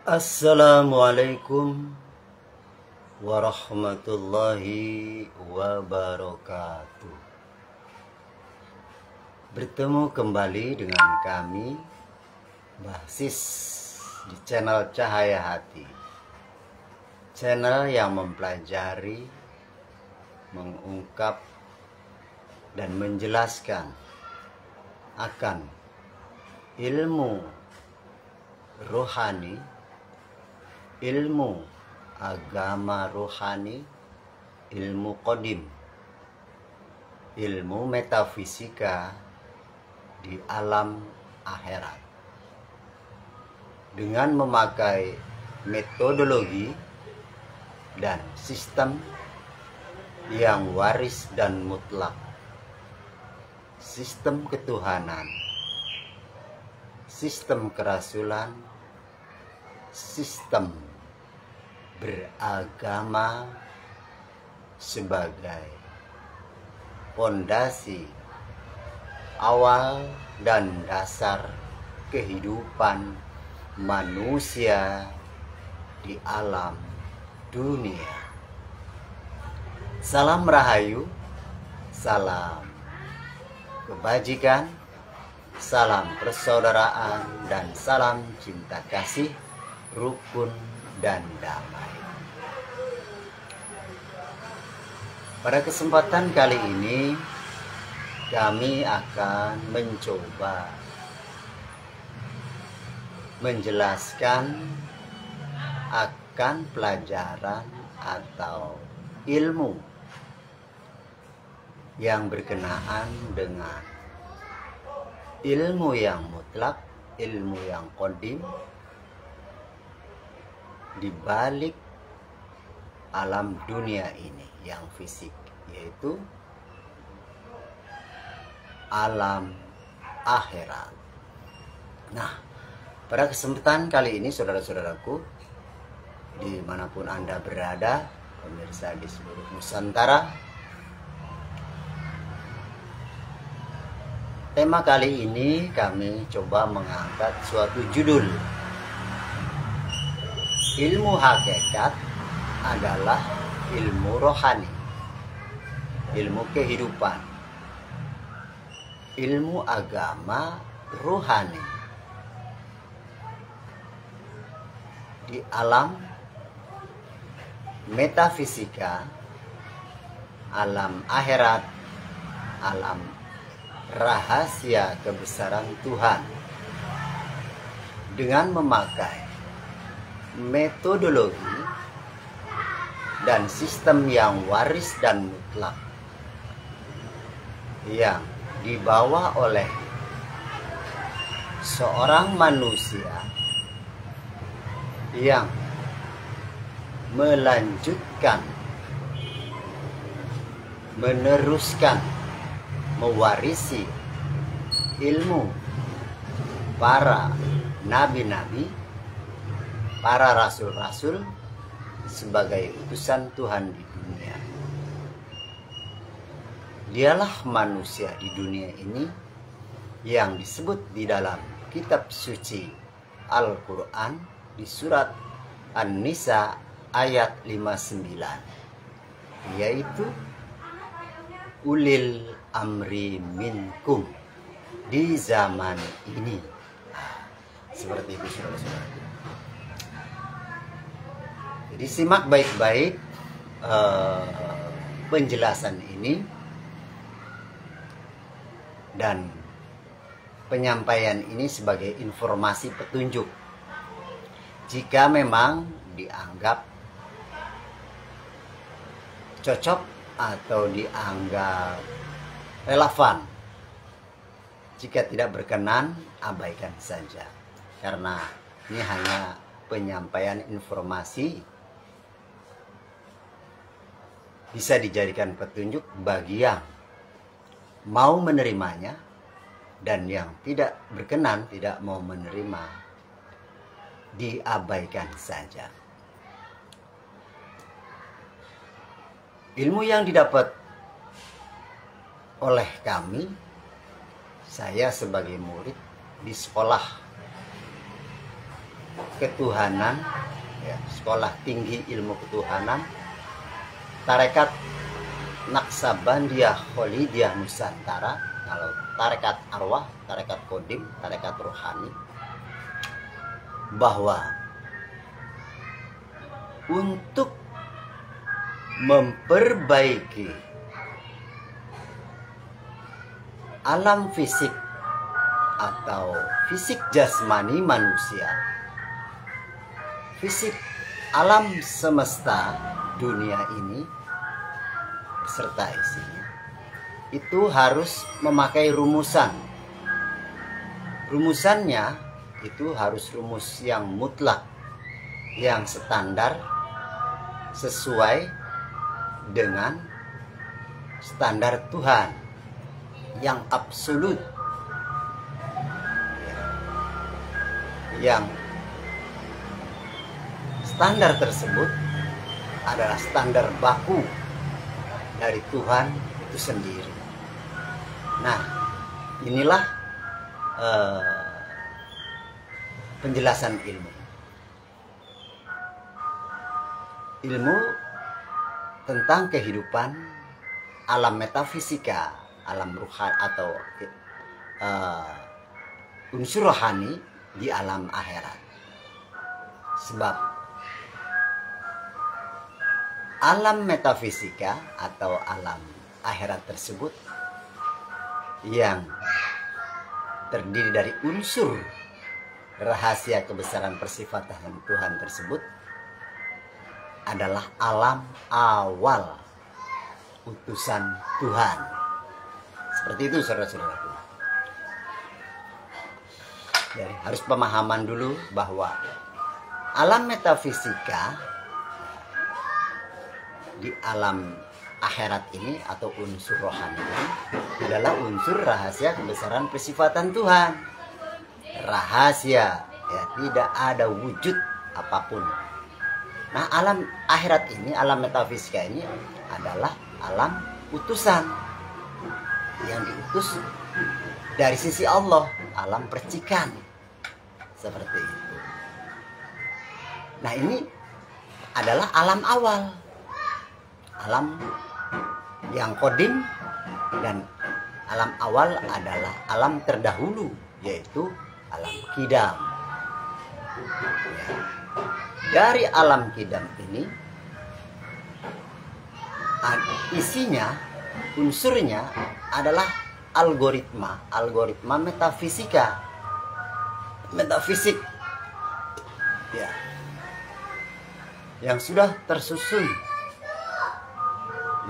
Assalamualaikum warahmatullahi wabarakatuh. Bertemu kembali dengan kami, Mbah Sis, di channel Cahaya Hati. Channel yang mempelajari, mengungkap, dan menjelaskan akan ilmu rohani, ilmu agama rohani, ilmu qadim, ilmu metafisika di alam akhirat, dengan memakai metodologi dan sistem yang waris dan mutlak, sistem ketuhanan, sistem kerasulan, sistem beragama sebagai fondasi awal dan dasar kehidupan manusia di alam dunia. Salam rahayu, salam kebajikan, salam persaudaraan, dan salam cinta kasih, rukun, dan damai. Pada kesempatan kali ini kami akan mencoba menjelaskan akan pelajaran atau ilmu yang berkenaan dengan ilmu yang mutlak, ilmu yang qadim, di balik alam dunia ini yang fisik, yaitu alam akhirat. Nah, pada kesempatan kali ini, saudara-saudaraku, dimanapun Anda berada, pemirsa di seluruh Nusantara, tema kali ini kami coba mengangkat suatu judul. Ilmu hakikat adalah ilmu rohani, ilmu kehidupan, ilmu agama rohani di alam metafisika, alam akhirat, alam rahasia kebesaran Tuhan, dengan memakai metodologi dan sistem yang waris dan mutlak yang dibawa oleh seorang manusia yang melanjutkan, meneruskan, mewarisi ilmu para nabi-nabi, para rasul-rasul sebagai utusan Tuhan di dunia. Dialah manusia di dunia ini yang disebut di dalam kitab suci Al-Quran di surat An-Nisa ayat 59, yaitu ulil amri minkum, di zaman ini. Seperti itu, saudara-saudara. Jadi simak baik-baik penjelasan ini dan penyampaian ini sebagai informasi petunjuk. Jika memang dianggap cocok atau dianggap relevan, jika tidak berkenan, abaikan saja, karena ini hanya penyampaian informasi, bisa dijadikan petunjuk bagi yang mau menerimanya, dan yang tidak berkenan, tidak mau menerima, diabaikan saja. Ilmu yang didapat oleh kami, saya sebagai murid di sekolah ketuhanan, ya, sekolah tinggi ilmu ketuhanan, tarekat Naksabandiyah Kholidiyah Nusantara. Kalau tarekat arwah, tarekat kodim, tarekat rohani, bahwa untuk memperbaiki alam fisik atau fisik jasmani manusia, fisik alam semesta dunia ini beserta isinya, itu harus memakai rumusan. Rumusannya itu harus rumus yang mutlak, yang standar, sesuai dengan standar Tuhan yang absolut, yang standar tersebut adalah standar baku dari Tuhan itu sendiri. Nah, inilah penjelasan ilmu. Ilmu tentang kehidupan alam metafisika, alam ruhani atau unsur rohani di alam akhirat. Sebab alam metafisika atau alam akhirat tersebut yang terdiri dari unsur rahasia kebesaran persifatan Tuhan tersebut adalah alam awal utusan Tuhan. Seperti itu saudara-saudaraku. Jadi harus pemahaman dulu bahwa alam metafisika di alam akhirat ini atau unsur rohani ini adalah unsur rahasia kebesaran persifatan Tuhan. Rahasia, ya, tidak ada wujud apapun. Nah, alam akhirat ini, alam metafisika ini adalah alam utusan yang diutus dari sisi Allah, alam percikan. Seperti itu. Nah, ini adalah alam awal, alam yang kodim, dan alam awal adalah alam terdahulu, yaitu alam kidam. Ya. Dari alam kidam ini isinya, unsurnya adalah algoritma metafisika, metafisik, ya, yang sudah tersusun,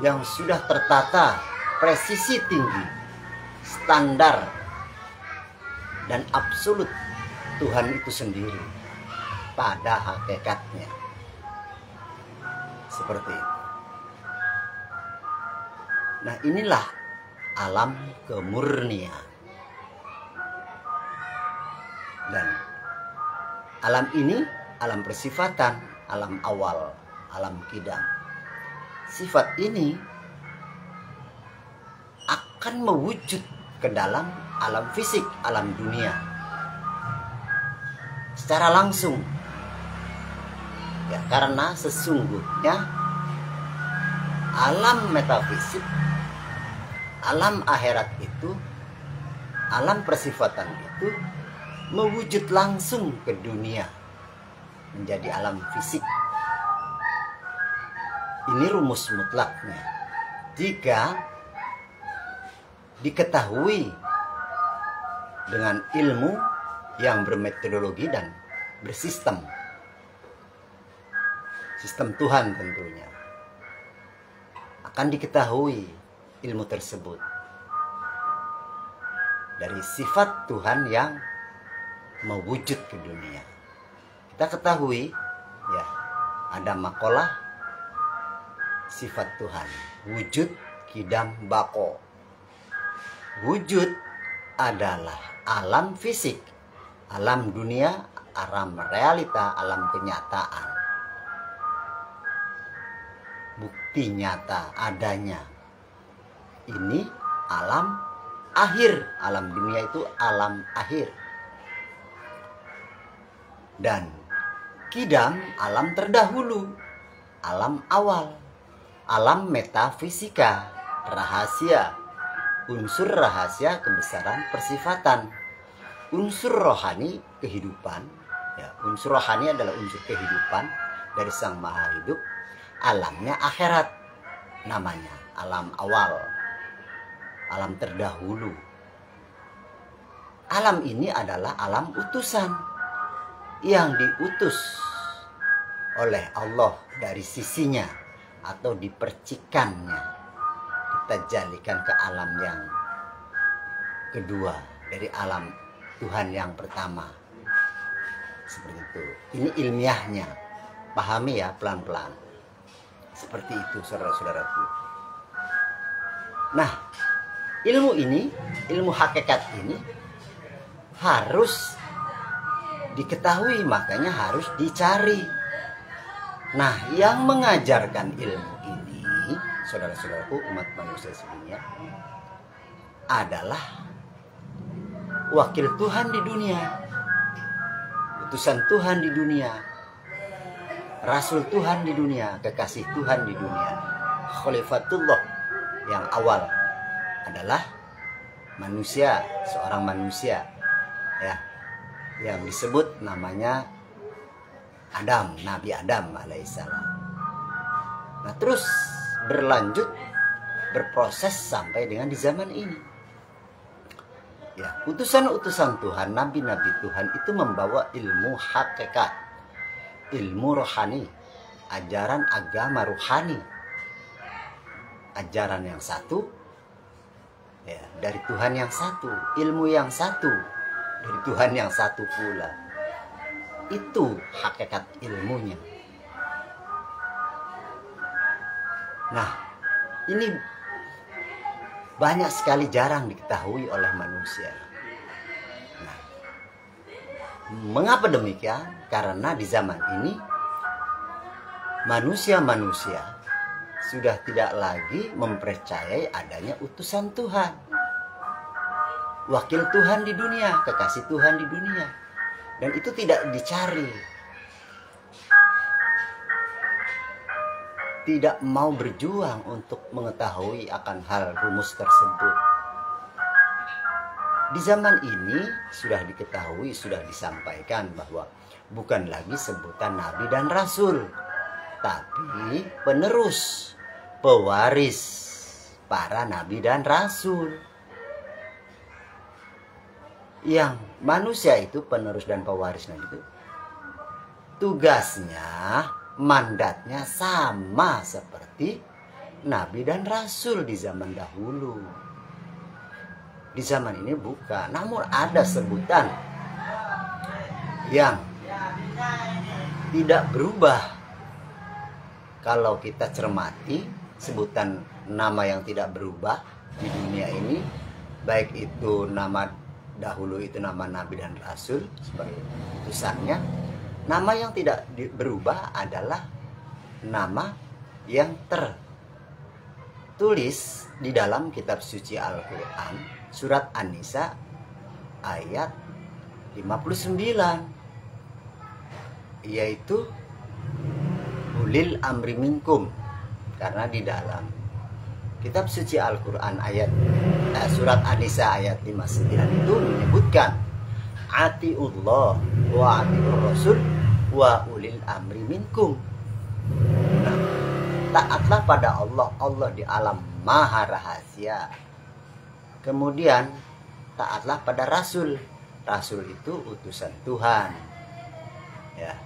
yang sudah tertata, presisi tinggi, standar dan absolut Tuhan itu sendiri pada hakikatnya. Seperti itu. Nah, inilah alam kemurnian. Dan alam ini alam persifatan, alam awal, alam kidam. Sifat ini akan mewujud ke dalam alam fisik, alam dunia secara langsung, ya, karena sesungguhnya alam metafisik, alam akhirat itu, alam persifatan itu mewujud langsung ke dunia menjadi alam fisik. Ini rumus mutlaknya. Jika diketahui dengan ilmu yang bermetodologi dan bersistem, sistem Tuhan tentunya, akan diketahui ilmu tersebut dari sifat Tuhan yang mewujud ke dunia. Kita ketahui, ya, ada makalah sifat Tuhan, wujud kidam bako. Wujud adalah alam fisik, alam dunia, alam realita, alam kenyataan. Bukti nyata adanya. Ini alam akhir, alam dunia itu alam akhir. Dan Kidam, alam terdahulu, alam awal, alam metafisika, rahasia, unsur rahasia kebesaran persifatan, unsur rohani kehidupan. Ya, unsur rohani adalah unsur kehidupan dari Sang Maha Hidup. Alamnya akhirat, namanya alam awal, alam terdahulu. Alam ini adalah alam utusan yang diutus oleh Allah dari sisinya atau dipercikannya, kita jadikan ke alam yang kedua dari alam Tuhan yang pertama. Seperti itu. Ini ilmiahnya, pahami ya pelan-pelan. Seperti itu saudara-saudaraku. Nah, ilmu ini, ilmu hakikat ini harus diketahui, makanya harus dicari. Nah, yang mengajarkan ilmu ini, saudara-saudaraku, umat manusia sedunia, adalah wakil Tuhan di dunia, utusan Tuhan di dunia, Rasul Tuhan di dunia, kekasih Tuhan di dunia. Khalifatullah yang awal adalah manusia, seorang manusia, ya, yang disebut namanya Adam, Nabi Adam alaihissalam. Nah, terus berlanjut, berproses sampai dengan di zaman ini. Ya, utusan-utusan Tuhan, nabi-nabi Tuhan itu membawa ilmu hakikat, ilmu rohani, ajaran agama rohani, ajaran yang satu, ya, dari Tuhan yang satu, ilmu yang satu, dari Tuhan yang satu pula. Itu hakikat ilmunya. Nah, ini banyak sekali jarang diketahui oleh manusia. Nah, mengapa demikian? Karena di zaman ini manusia-manusia sudah tidak lagi mempercayai adanya utusan Tuhan, wakil Tuhan di dunia, kekasih Tuhan di dunia. Dan itu tidak dicari. Tidak mau berjuang untuk mengetahui akan hal rumus tersebut. Di zaman ini sudah diketahui, sudah disampaikan bahwa bukan lagi sebutan Nabi dan Rasul, tapi penerus, pewaris para Nabi dan Rasul. Yang manusia itu penerus dan pewaris Nabi itu tugasnya, mandatnya sama seperti Nabi dan Rasul di zaman dahulu. Di zaman ini bukan, namun ada sebutan yang tidak berubah. Kalau kita cermati sebutan nama yang tidak berubah di dunia ini, baik itu nama dahulu itu nama Nabi dan Rasul sebagai utusannya. Nama yang tidak berubah adalah nama yang tertulis di dalam kitab suci Al-Quran, surat An-Nisa ayat 59, yaitu ulil amri minkum. Karena di dalam kitab suci Al-Quran ayat surat An-Nisa ayat 59 itu menyebutkan atiullah wa atiur rasul wa ulil amri minkum. Nah, taatlah pada Allah, Allah di alam maha rahasia. Kemudian taatlah pada Rasul. Rasul itu utusan Tuhan, ya,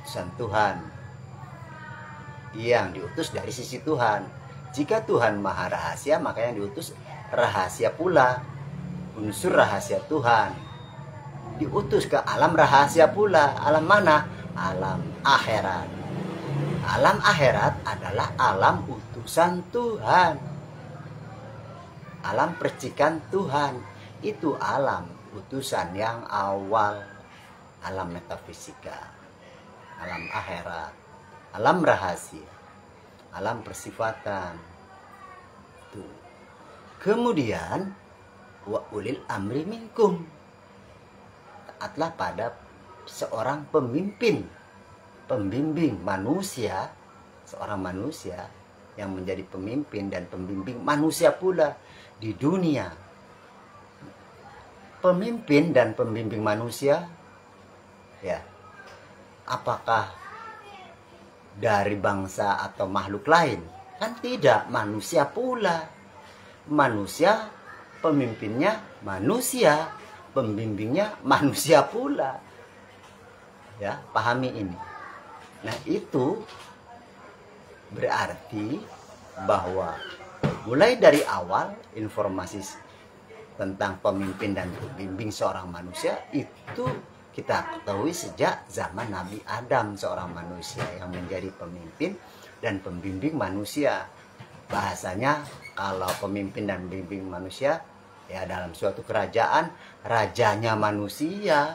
utusan Tuhan yang diutus dari sisi Tuhan. Jika Tuhan maha rahasia, maka yang diutus rahasia pula, unsur rahasia Tuhan, diutus ke alam rahasia pula. Alam mana? Alam akhirat. Alam akhirat adalah alam utusan Tuhan, alam percikan Tuhan. Itu alam utusan yang awal, alam metafisika, alam akhirat, alam rahasia, alam persifatan. Tuh. Kemudian wa ulil amri minkum, taatlah pada seorang pemimpin pembimbing manusia, seorang manusia yang menjadi pemimpin dan pembimbing manusia pula di dunia. Pemimpin dan pembimbing manusia, ya, apakah dari bangsa atau makhluk lain? Kan tidak, manusia pula. Manusia, pemimpinnya manusia, pembimbingnya manusia pula. Ya, pahami ini. Nah, itu berarti bahwa mulai dari awal informasi tentang pemimpin dan pembimbing seorang manusia itu kita ketahui sejak zaman Nabi Adam, seorang manusia yang menjadi pemimpin dan pembimbing manusia. Bahasanya kalau pemimpin dan pembimbing manusia, ya dalam suatu kerajaan, rajanya manusia.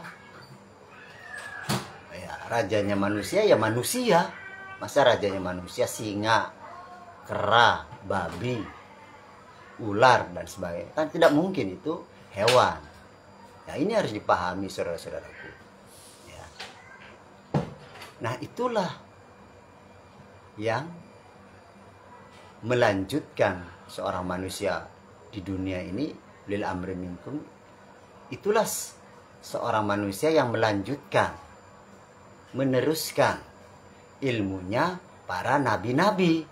Ya, rajanya manusia ya manusia. Masa rajanya manusia singa, kera, babi, ular dan sebagainya? Kan tidak mungkin, itu hewan. Nah, ini harus dipahami saudara-saudaraku. Ya. Nah, itulah yang melanjutkan seorang manusia di dunia ini, lil amri minkum. Itulah seorang manusia yang melanjutkan, meneruskan ilmunya para nabi-nabi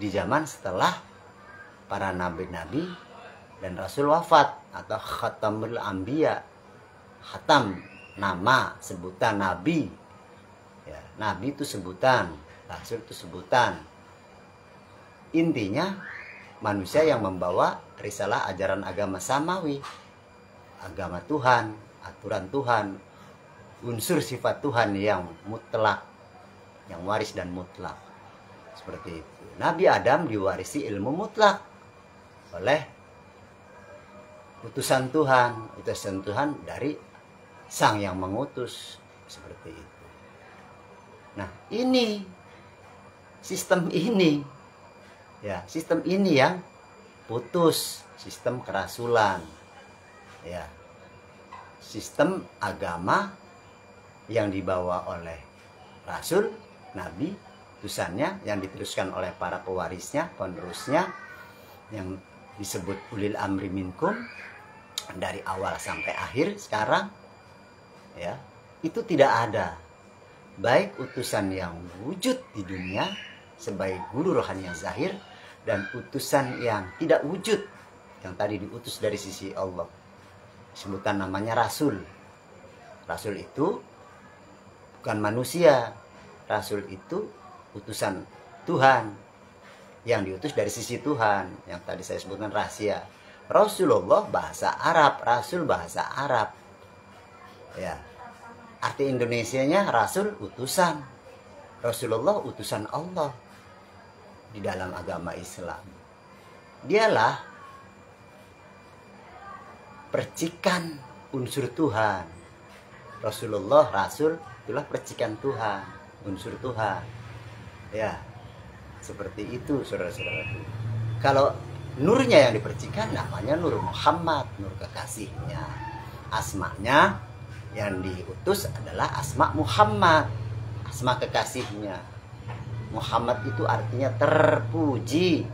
di zaman setelah para nabi-nabi dan rasul wafat, atau khatamul anbiya. Khatam, nama, sebutan nabi. Ya, nabi itu sebutan, rasul itu sebutan. Intinya manusia yang membawa risalah ajaran agama samawi, agama Tuhan, aturan Tuhan, unsur sifat Tuhan yang mutlak, yang waris dan mutlak. Seperti itu. Nabi Adam diwarisi ilmu mutlak oleh utusan Tuhan dari sang yang mengutus. Seperti itu. Nah, ini sistem ini, ya, sistem ini yang putus, sistem kerasulan, ya, sistem agama yang dibawa oleh rasul, nabi, utusannya yang diteruskan oleh para pewarisnya, penerusnya, yang disebut ulil amri minkum dari awal sampai akhir sekarang, ya, itu tidak ada baik utusan yang wujud di dunia sebagai guru rohani yang zahir dan utusan yang tidak wujud yang tadi diutus dari sisi Allah. Sebutan namanya rasul. Rasul itu bukan manusia. Rasul itu utusan Tuhan yang diutus dari sisi Tuhan, yang tadi saya sebutkan rahasia. Rasulullah bahasa Arab, rasul bahasa Arab. Ya. Arti Indonesianya rasul utusan. Rasulullah utusan Allah di dalam agama Islam. Dialah percikan unsur Tuhan. Rasulullah, rasul, itulah percikan Tuhan, unsur Tuhan. Ya, seperti itu saudara-saudaraku. Kalau nurnya yang dipercikan namanya Nur Muhammad, nur kekasihnya. Asmanya yang diutus adalah asma Muhammad, asma kekasihnya. Muhammad itu artinya terpuji.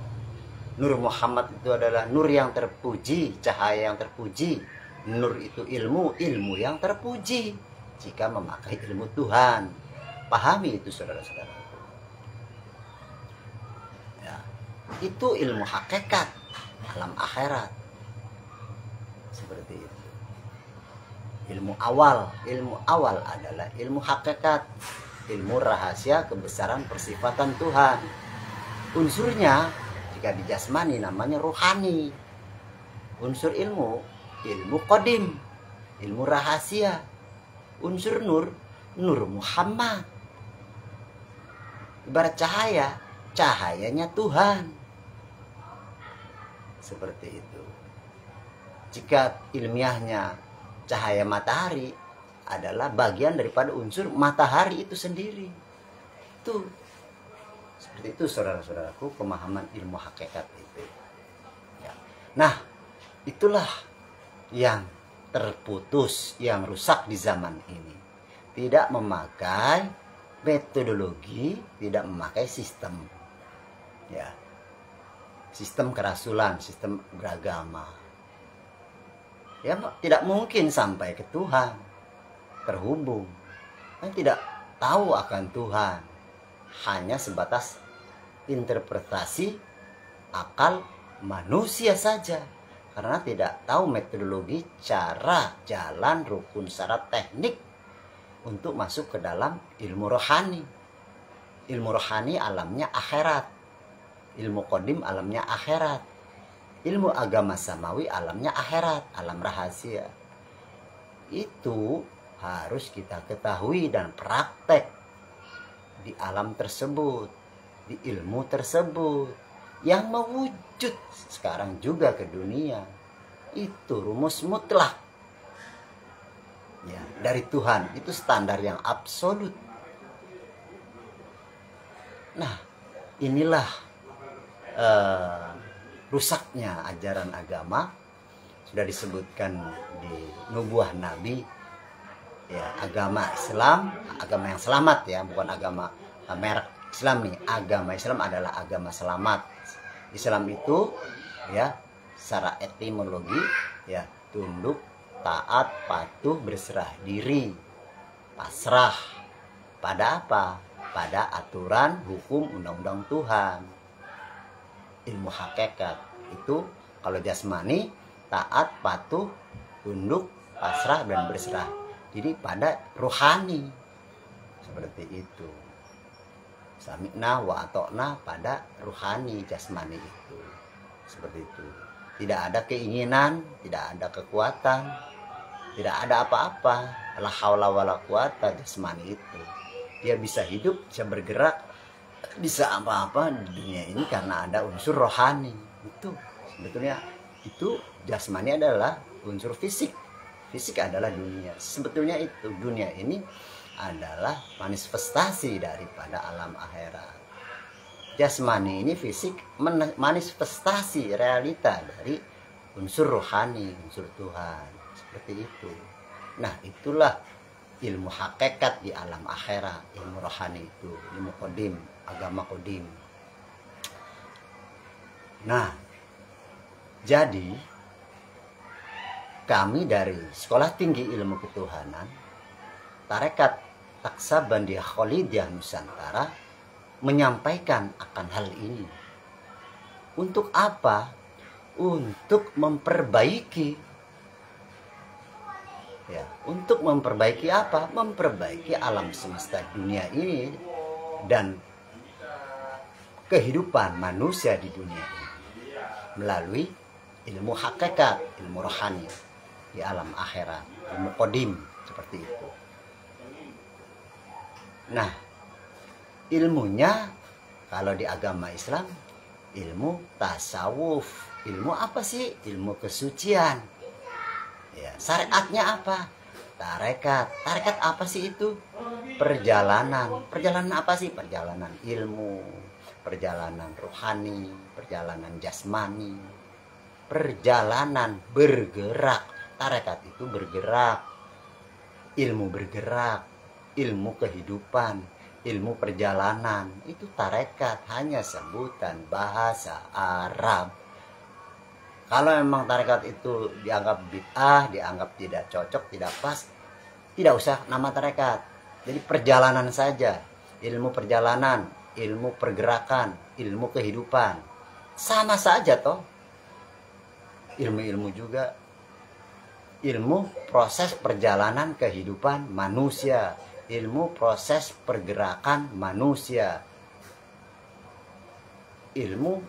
Nur Muhammad itu adalah nur yang terpuji, cahaya yang terpuji. Nur itu ilmu, ilmu yang terpuji jika memakai ilmu Tuhan. Pahami itu saudara-saudara. Ya, itu ilmu hakikat alam akhirat. Seperti itu. Ilmu awal adalah ilmu hakikat, ilmu rahasia kebesaran persifatan Tuhan. Unsurnya jika di jasmani namanya rohani. Unsur ilmu qadim, ilmu rahasia. Unsur nur, nur Muhammad. Ibarat cahaya, cahayanya Tuhan. Seperti itu. Jika ilmiahnya cahaya matahari adalah bagian daripada unsur matahari itu sendiri. Itu seperti itu saudara-saudaraku, pemahaman ilmu hakikat itu. Ya. Nah, itulah yang terputus, yang rusak di zaman ini. Tidak memakai metodologi, tidak memakai sistem, ya, sistem kerasulan, sistem beragama. Ya, tidak mungkin sampai ke Tuhan, terhubung, kan tidak tahu akan Tuhan, hanya sebatas interpretasi akal manusia saja, karena tidak tahu metodologi, cara, jalan, rukun, syarat, teknik untuk masuk ke dalam ilmu rohani. Ilmu rohani alamnya akhirat, ilmu qadim alamnya akhirat, ilmu agama samawi alamnya akhirat, alam rahasia. Itu harus kita ketahui dan praktek di alam tersebut, di ilmu tersebut yang mewujud sekarang juga ke dunia. Itu rumus mutlak, ya, dari Tuhan. Itu standar yang absolut. Nah, inilah rusaknya ajaran agama. Sudah disebutkan di nubuah Nabi, ya, agama Islam, agama yang selamat, ya, bukan agama merek Islam nih. Agama Islam adalah agama selamat. Islam itu, ya, secara etimologi, ya, tunduk, taat, patuh, berserah diri, pasrah pada apa? Pada aturan, hukum, undang-undang Tuhan. Ilmu hakikat itu kalau jasmani, taat, patuh, tunduk, pasrah, dan berserah. Jadi pada rohani seperti itu. Sami'na wa atokna pada rohani, jasmani itu. Seperti itu. Tidak ada keinginan, tidak ada kekuatan, tidak ada apa-apa. La haula wala quwata, jasmani itu. Dia bisa hidup, bisa bergerak, bisa apa-apa di dunia ini karena ada unsur rohani. Itu sebetulnya, itu jasmani adalah unsur fisik. Fisik adalah dunia. Sebetulnya itu dunia ini adalah manifestasi daripada alam akhirat. Jasmani ini fisik, manifestasi realita dari unsur rohani, unsur Tuhan. Seperti itu. Nah, itulah ilmu hakikat di alam akhirat, ilmu rohani itu, ilmu qadim, agama qadim. Nah, jadi kami dari Sekolah Tinggi Ilmu Ketuhanan, Tarekat Taksabandiyah Kholidiyah Nusantara, menyampaikan akan hal ini. Untuk apa? Untuk memperbaiki. Ya, untuk memperbaiki apa? Memperbaiki alam semesta dunia ini dan kehidupan manusia di dunia ini melalui ilmu hakikat, ilmu rohani di alam akhirat, ilmu qadim, seperti itu. Nah, ilmunya kalau di agama Islam ilmu tasawuf. Ilmu apa sih? Ilmu kesucian. Ya, syariatnya apa? Tarekat. Tarekat apa sih itu? Perjalanan. Perjalanan apa sih? Perjalanan ilmu, perjalanan rohani, perjalanan jasmani, perjalanan bergerak. Tarekat itu bergerak, ilmu bergerak, ilmu kehidupan, ilmu perjalanan. Itu tarekat, hanya sebutan bahasa Arab. Kalau memang tarekat itu dianggap bid'ah, dianggap tidak cocok, tidak pas, tidak usah nama tarekat. Jadi perjalanan saja, ilmu perjalanan, ilmu pergerakan, ilmu kehidupan. Sama saja toh. Ilmu-ilmu juga, ilmu proses perjalanan kehidupan manusia, ilmu proses pergerakan manusia, ilmu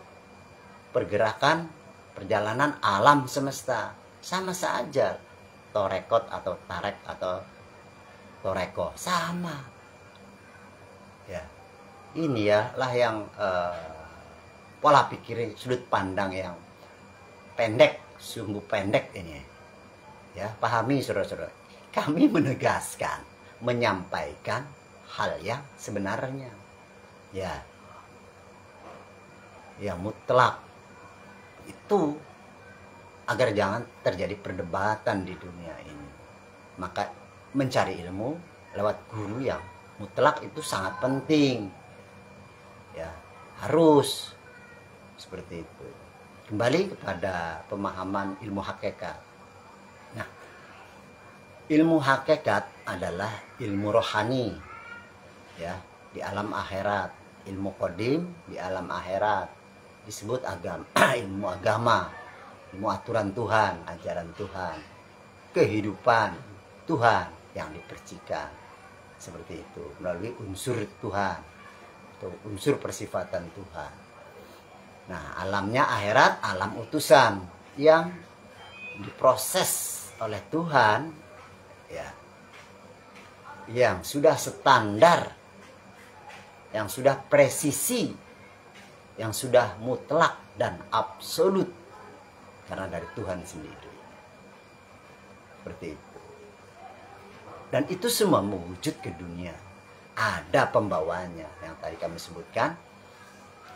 pergerakan perjalanan alam semesta. Sama saja, torekot atau tarek atau toreko, sama. Ya, ini ya lah yang pola pikir, sudut pandang yang pendek, sungguh pendek ini. Ya, pahami saudara-saudara. Kami menegaskan, menyampaikan hal yang sebenarnya. Ya. Yang mutlak. Itu agar jangan terjadi perdebatan di dunia ini. Maka mencari ilmu lewat guru yang mutlak itu sangat penting, ya harus seperti itu. Kembali kepada pemahaman ilmu hakikat. Nah, ilmu hakikat adalah ilmu rohani, ya, di alam akhirat. Ilmu qadim di alam akhirat disebut agama, ilmu agama, ilmu aturan Tuhan, ajaran Tuhan, kehidupan Tuhan yang dipercikan, seperti itu, melalui unsur Tuhan atau unsur persifatan Tuhan. Nah, alamnya akhirat, alam utusan yang diproses oleh Tuhan, ya, yang sudah standar, yang sudah presisi, yang sudah mutlak dan absolut karena dari Tuhan sendiri. Seperti itu. Dan itu semua mewujud ke dunia. Ada pembawanya yang tadi kami sebutkan,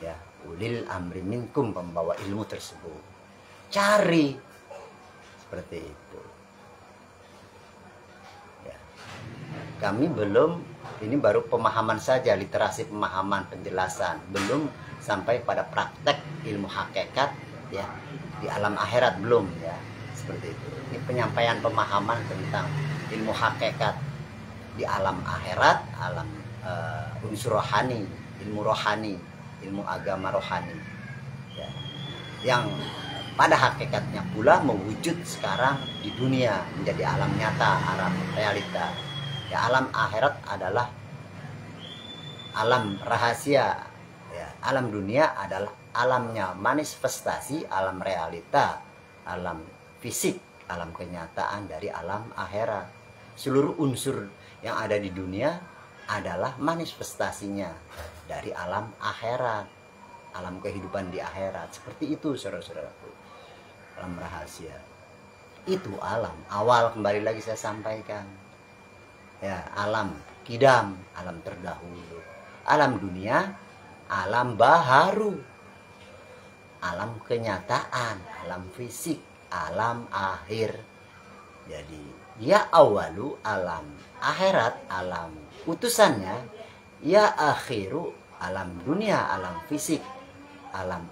ya, ulil amri minkum, pembawa ilmu tersebut. Cari seperti itu. Ya. Kami belum, ini baru pemahaman saja, literasi pemahaman, penjelasan, belum sampai pada praktek ilmu hakikat, ya, di alam akhirat belum, ya, seperti itu. Ini penyampaian pemahaman tentang ilmu hakikat di alam akhirat, alam unsur rohani, ilmu rohani, ilmu agama rohani, ya, yang pada hakikatnya pula mewujud sekarang di dunia menjadi alam nyata, alam realita. Ya, alam akhirat adalah alam rahasia, ya, alam dunia adalah alamnya manifestasi, alam realita, alam fisik, alam kenyataan dari alam akhirat. Seluruh unsur yang ada di dunia adalah manifestasinya dari alam akhirat, alam kehidupan di akhirat. Seperti itu, saudara-saudaraku. Alam rahasia itu alam awal, kembali lagi saya sampaikan, ya, alam kidam, alam terdahulu. Alam dunia, alam baharu, alam kenyataan, alam fisik, alam akhir. Jadi ya awalu, alam akhirat, alam utusannya, ya akhiru, alam dunia, alam fisik, alam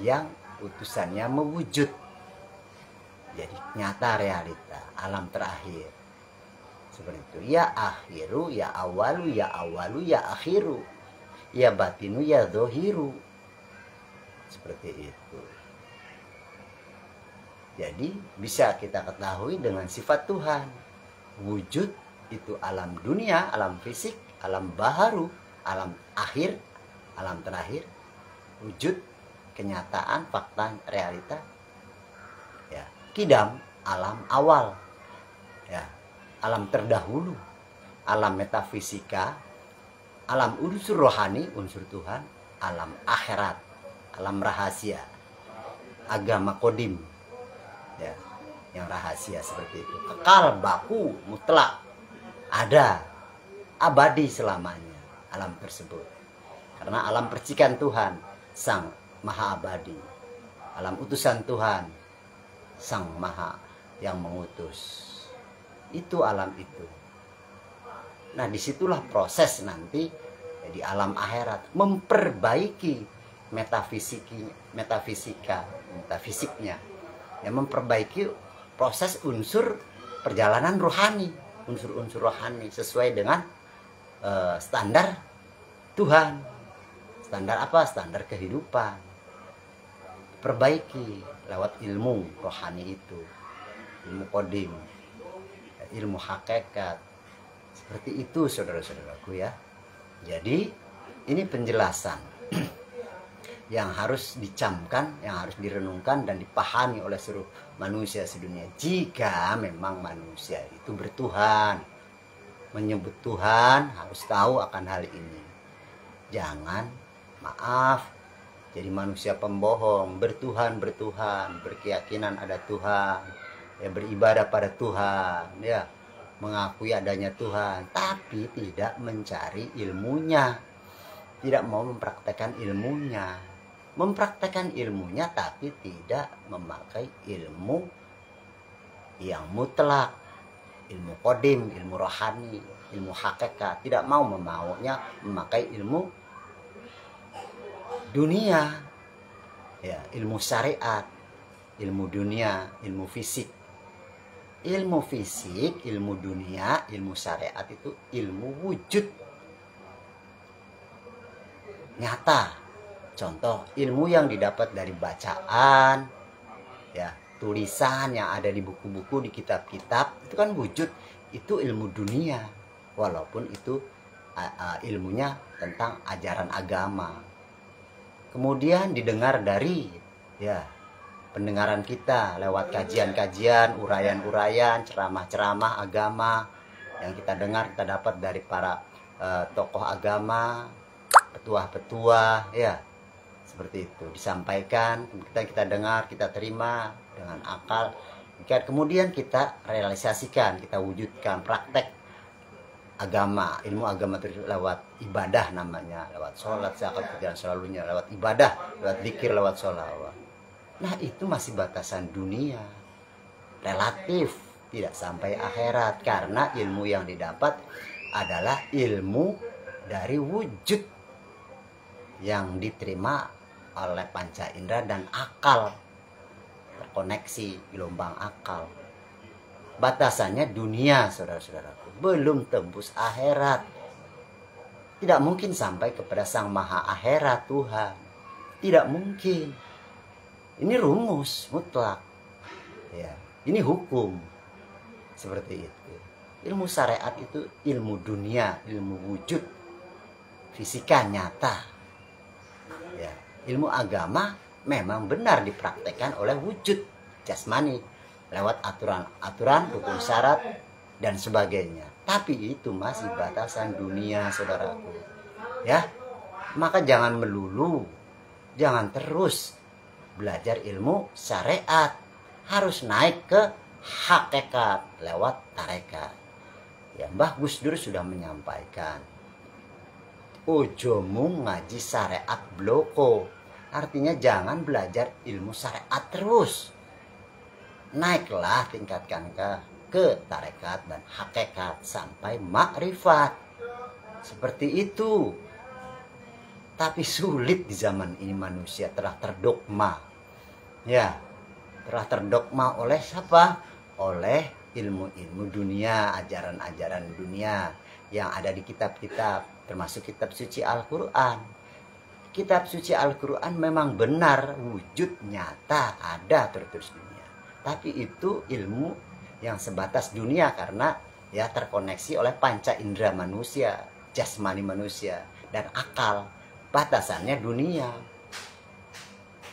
yang utusannya mewujud, jadi nyata realita, alam terakhir. Seperti itu. Ya akhiru, ya awalu, ya awalu, ya akhiru, ya batinu, ya zohiru. Seperti itu. Jadi bisa kita ketahui dengan sifat Tuhan. Wujud itu alam dunia, alam fisik, alam baharu, alam akhir, alam terakhir. Wujud, kenyataan, fakta, realita. Ya, kidam, alam awal. Ya, alam terdahulu, alam metafisika, alam unsur rohani, unsur Tuhan, alam akhirat, alam rahasia, agama kodim, ya, yang rahasia seperti itu, kekal, baku, mutlak, ada, abadi selamanya alam tersebut, karena alam percikan Tuhan, Sang Maha Abadi, alam utusan Tuhan, Sang Maha yang mengutus, itu alam itu. Nah, disitulah proses nanti di alam akhirat memperbaiki metafisiknya, ya, memperbaiki proses unsur perjalanan rohani, unsur-unsur rohani sesuai dengan standar Tuhan. Standar apa? Standar kehidupan. Perbaiki lewat ilmu rohani itu, ilmu kodim, ilmu hakikat. Seperti itu, saudara-saudaraku, ya. Jadi ini penjelasan yang harus dicamkan, yang harus direnungkan dan dipahami oleh seluruh manusia sedunia. Jika memang manusia itu bertuhan, menyebut Tuhan, harus tahu akan hal ini. Jangan, maaf, jadi manusia pembohong, bertuhan, berkeyakinan ada Tuhan, ya, beribadah pada Tuhan, ya, mengakui adanya Tuhan, tapi tidak mencari ilmunya, tidak mau mempraktekkan ilmunya, tapi tidak memakai ilmu yang mutlak, ilmu kodim, ilmu rohani, ilmu hakikat, tidak maunya memakai ilmu dunia, ya, ilmu syariat, ilmu dunia, ilmu fisik. Ilmu fisik, ilmu dunia, ilmu syariat itu ilmu wujud nyata. Contoh, ilmu yang didapat dari bacaan, ya, tulisan yang ada di buku-buku, di kitab-kitab, itu kan wujud, itu ilmu dunia, walaupun itu ilmunya tentang ajaran agama. Kemudian didengar dari, ya, pendengaran kita lewat kajian-kajian, uraian-uraian, ceramah-ceramah agama yang kita dengar, kita dapat dari para tokoh agama, petua-petua, ya, seperti itu disampaikan, kita dengar, kita terima dengan akal, kemudian kita realisasikan, kita wujudkan, praktek agama, ilmu agama itu lewat ibadah namanya, lewat sholat, zakat, dan selalunya lewat ibadah, lewat zikir, lewat sholawat. Nah, itu masih batasan dunia, relatif, tidak sampai akhirat, karena ilmu yang didapat adalah ilmu dari wujud yang diterima oleh panca indera dan akal, terkoneksi gelombang akal. Batasannya dunia, saudara-saudaraku, belum tembus akhirat. Tidak mungkin sampai kepada Sang Maha Akhirat Tuhan, tidak mungkin. Ini rumus mutlak, ya, ini hukum, seperti itu. Ilmu syariat itu ilmu dunia, ilmu wujud fisika nyata, ya. Ilmu agama memang benar dipraktekkan oleh wujud jasmani lewat aturan-aturan, rukun syarat dan sebagainya. Tapi itu masih batasan dunia, saudaraku. Ya, maka jangan melulu, jangan terus belajar ilmu syariat, harus naik ke hakikat lewat tarekat. Ya, Mbah Gus Dur sudah menyampaikan, ojomu ngaji syariat bloko. Artinya jangan belajar ilmu syariat terus. Naiklah, tingkatkan ke tarekat dan hakikat sampai makrifat. Seperti itu. Tapi sulit di zaman ini, manusia telah terdogma. Ya, telah terdogma oleh siapa? Oleh ilmu-ilmu dunia, ajaran-ajaran dunia yang ada di kitab-kitab, termasuk kitab suci Al-Quran. Kitab suci Al-Quran memang benar, wujud nyata, ada tertulis dunia. Tapi itu ilmu yang sebatas dunia karena ya terkoneksi oleh panca indera manusia, jasmani manusia, dan akal. Batasannya dunia.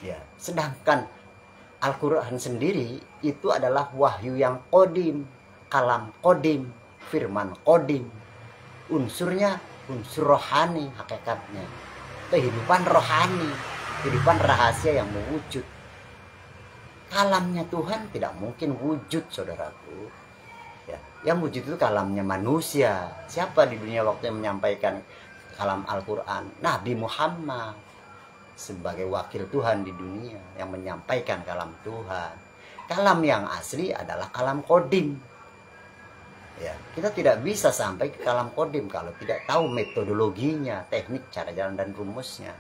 Ya, sedangkan Al-Quran sendiri itu adalah wahyu yang kodim, kalam kodim, firman kodim. Unsurnya unsur rohani, hakikatnya kehidupan rohani, kehidupan rahasia yang mewujud. Kalamnya Tuhan tidak mungkin wujud, saudaraku. Ya, yang wujud itu kalamnya manusia. Siapa di dunia waktu yang menyampaikan kalam Al-Quran? Nabi Muhammad sebagai wakil Tuhan di dunia yang menyampaikan kalam Tuhan. Kalam yang asli adalah kalam kodim. Ya, kita tidak bisa sampai ke kalam kodim kalau tidak tahu metodologinya, teknik, cara jalan dan rumusnya.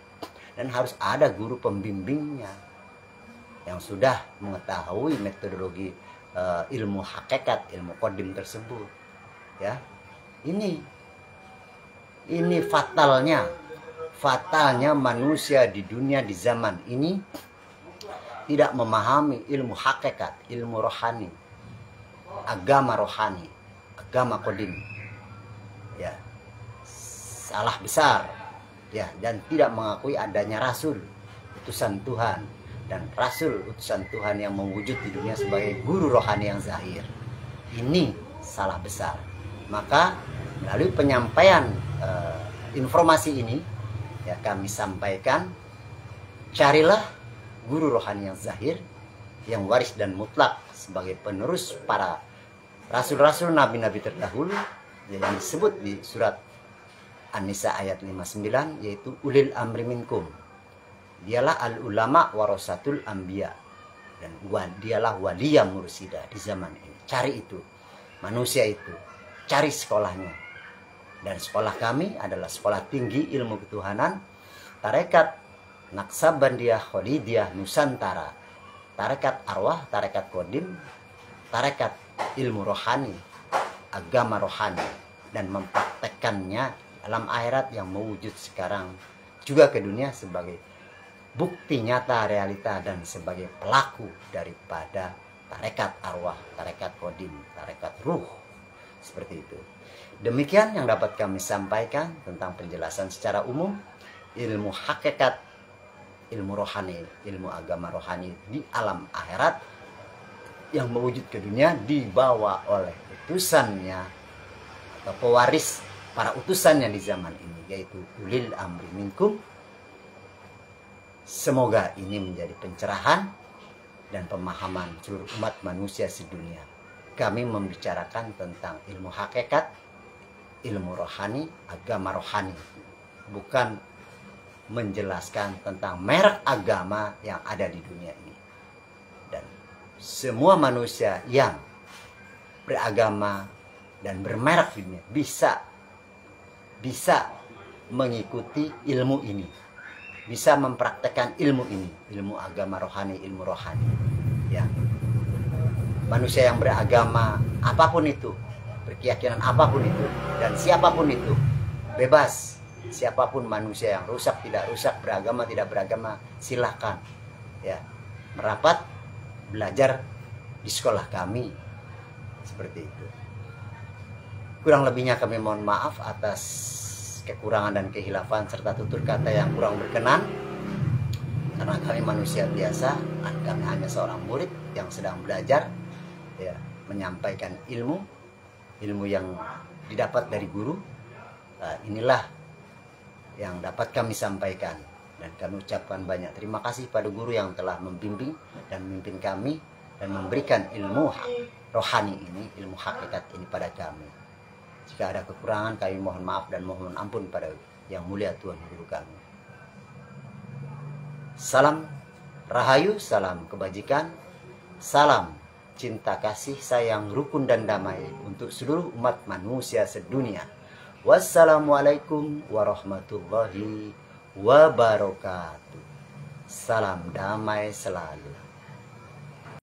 Dan harus ada guru pembimbingnya yang sudah mengetahui metodologi ilmu hakikat, ilmu kodim tersebut. Ya, ini fatalnya manusia di dunia di zaman ini tidak memahami ilmu hakikat, ilmu rohani, agama rohani, agama kodim. Ya, salah besar. Ya, dan tidak mengakui adanya rasul, utusan Tuhan, dan rasul utusan Tuhan yang mewujud di dunia sebagai guru rohani yang zahir. Ini salah besar. Maka melalui penyampaian informasi ini, ya, kami sampaikan, carilah guru rohani yang zahir, yang waris dan mutlak sebagai penerus para rasul-rasul, nabi-nabi terdahulu, yang disebut di surat An-Nisa ayat 59, yaitu ulil amri minkum. Dialah al-ulama warasatul anbiya, dan dialah waliyam mursida di zaman ini. Cari itu, manusia itu, cari sekolahnya, Dan sekolah kami adalah sekolah tinggi ilmu ketuhanan, Tarekat Naksabandiyah Kholidiyah Nusantara, Tarekat Arwah, Tarekat Kodim, Tarekat Ilmu Rohani, agama rohani, dan mempraktekannya dalam akhirat yang mewujud sekarang juga ke dunia sebagai bukti nyata realita dan sebagai pelaku daripada tarekat arwah, tarekat kodim, tarekat ruh. Seperti itu. Demikian yang dapat kami sampaikan tentang penjelasan secara umum ilmu hakikat, ilmu rohani, ilmu agama rohani di alam akhirat yang mewujud ke dunia dibawa oleh utusannya atau pewaris para utusannya di zaman ini, yaitu ulil amri minkum. Semoga ini menjadi pencerahan dan pemahaman seluruh umat manusia sedunia. Kami membicarakan tentang ilmu hakikat, ilmu rohani, agama rohani, bukan menjelaskan tentang merek agama yang ada di dunia ini. Dan semua manusia yang beragama dan bermerek di dunia bisa mengikuti ilmu ini, bisa mempraktekkan ilmu ini, ilmu agama rohani, ilmu rohani. Ya, manusia yang beragama apapun itu, berkeyakinan apapun itu, dan siapapun itu, bebas. Siapapun manusia yang rusak tidak rusak, beragama tidak beragama, silahkan ya merapat belajar di sekolah kami. Seperti itu. Kurang lebihnya kami mohon maaf atas kekurangan dan kehilafan serta tutur kata yang kurang berkenan, karena kami manusia biasa dan kami hanya seorang murid yang sedang belajar ya, menyampaikan ilmu yang didapat dari guru. Nah, inilah yang dapat kami sampaikan, dan kami ucapkan banyak terima kasih pada guru yang telah membimbing dan memimpin kami dan memberikan ilmu rohani ini, ilmu hakikat ini pada kami. Jika ada kekurangan kami mohon maaf dan mohon ampun pada yang mulia Tuhan Guru kami. Salam rahayu, salam kebajikan, salam cinta kasih sayang rukun dan damai untuk seluruh umat manusia sedunia. Wassalamualaikum warahmatullahi wabarakatuh. Salam damai selalu.